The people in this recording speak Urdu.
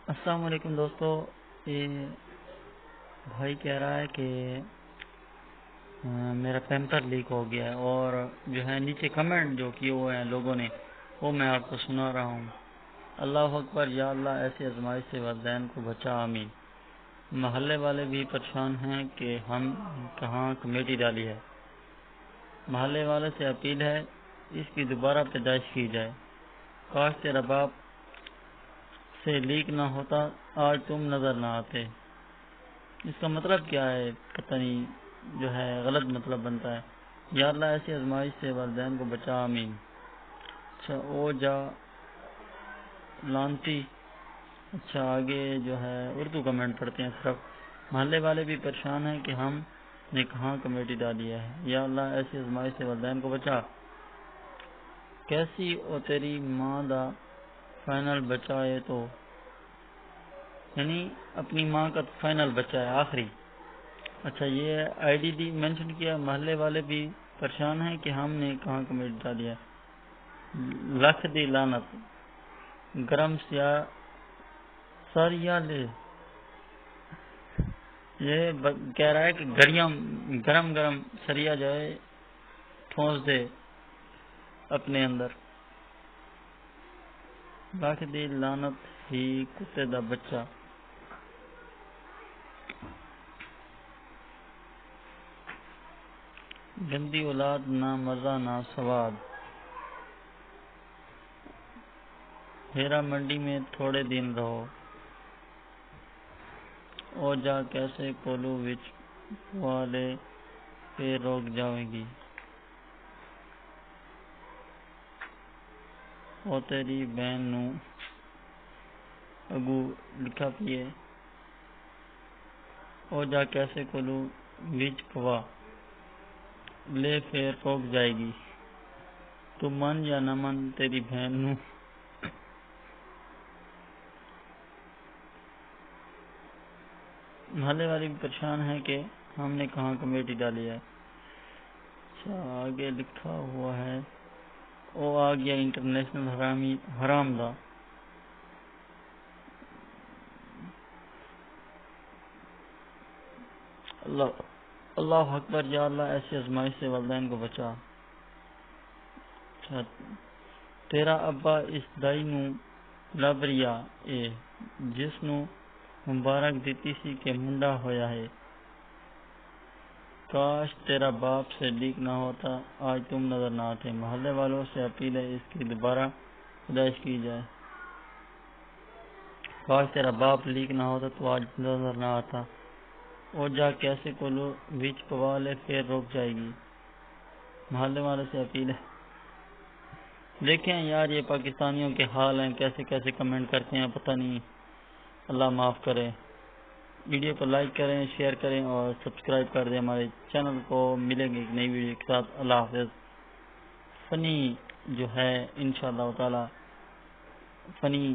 السلام علیکم دوستو، یہ بھائی کہہ رہا ہے کہ میرا پیمپر لیک ہو گیا ہے، اور جو ہے نیچے کمنٹ جو کیے ہوئے ہیں لوگوں نے وہ میں آپ کو سنا رہا ہوں۔ اللہ اکبر، یا اللہ ایسی آزمائش سے والدین کو بچا، آمین۔ محلے والے بھی پریشان ہیں کہ ہم کہاں کمیٹی ڈالی ہے۔ محلے والے سے اپیل ہے اس کی دوبارہ پیدائش کی جائے۔ کاش تیرا باپ سے لیک نہ ہوتا، آج تم نظر نہ آتے۔ اس کا مطلب کیا ہے؟ پتہ نہیں، جو ہے غلط مطلب بنتا ہے۔ یا اللہ ایسی آزمائش سے والدین کو بچا، آمین۔ اچھا، او جا لانتی۔ اچھا، آگے جو ہے اردو کمنٹ پڑھتے ہیں صرف۔ محلے والے بھی پریشان ہیں کہ ہم نے کہاں کمیٹی ڈالی ہے۔ یا اللہ ایسی آزمائش سے والدین کو بچا۔ کیسی او تیری ماں دا فائنل بچہ ہے، تو یعنی اپنی ماں کا فائنل بچہ ہے، آخری۔ اچھا، یہ آئی ڈی دی مینشن کیا۔ محلے والے بھی پریشان ہیں کہ ہم نے کہاں کمیٹ ڈالی ہے۔ لکھ دی لعنت، گرم سریا لے۔ یہ کہہ رہا ہے کہ گرم سریا جو ہے ٹھونس دے اپنے اندر۔ لکھ دی لعنت ہی کتے دا بچہ۔ گندی اولاد، نہ مزہ نہ سواد۔ ہیرا منڈی میں تھوڑے دن رہو، او جا کیسے کولو وچ والے پہ روک جاویں گی۔ او تیری بہن نو اگو لکھا پیے، او جا کیسے کولو وچ پوا لے پھر روک جائے گی۔ تو من یا نہ من تیری بہن نو۔ محلے والے بھی پریشان ہیں کہ ہم نے کہاں کمیٹی ڈالی ہے۔ اچھا، آگے لکھا ہوا ہے او آ گیا انٹرنیشنل حرام دا۔ اللہ اکبر، یا اللہ ایسی آزمائش سے والدین کو بچا۔ اچھا، تیرا ابا اس دائی نو لبریا اے جس نو مبارک دیتی سی کہ منڈا ہویا ہے۔ کاش تیرا باپ سے لیک نہ ہوتا، آج تم نظر نہ آتے۔ محلے والوں سے اپیل ہے اس کی دوبارہ پیدائش کی جائے۔ کاش تیرا باپ لیک نہ ہوتا تو آج نظر نہ آتا۔ او جا کیسے کولو وچ پوالے پھر روک جائے گی۔ محلے والوں سے اپیل ہے۔ دیکھیں یار، یہ پاکستانیوں کے حال ہیں، کیسے کیسے کمنٹ کرتے ہیں، پتہ نہیں۔ اللہ معاف کرے۔ ویڈیو کو لائک کریں، شیئر کریں اور سبسکرائب کر دیں ہمارے چینل کو۔ ملیں گے ایک نئی ویڈیو کے ساتھ۔ اللہ حافظ۔ فنی جو ہے انشاءاللہ تعالی فنی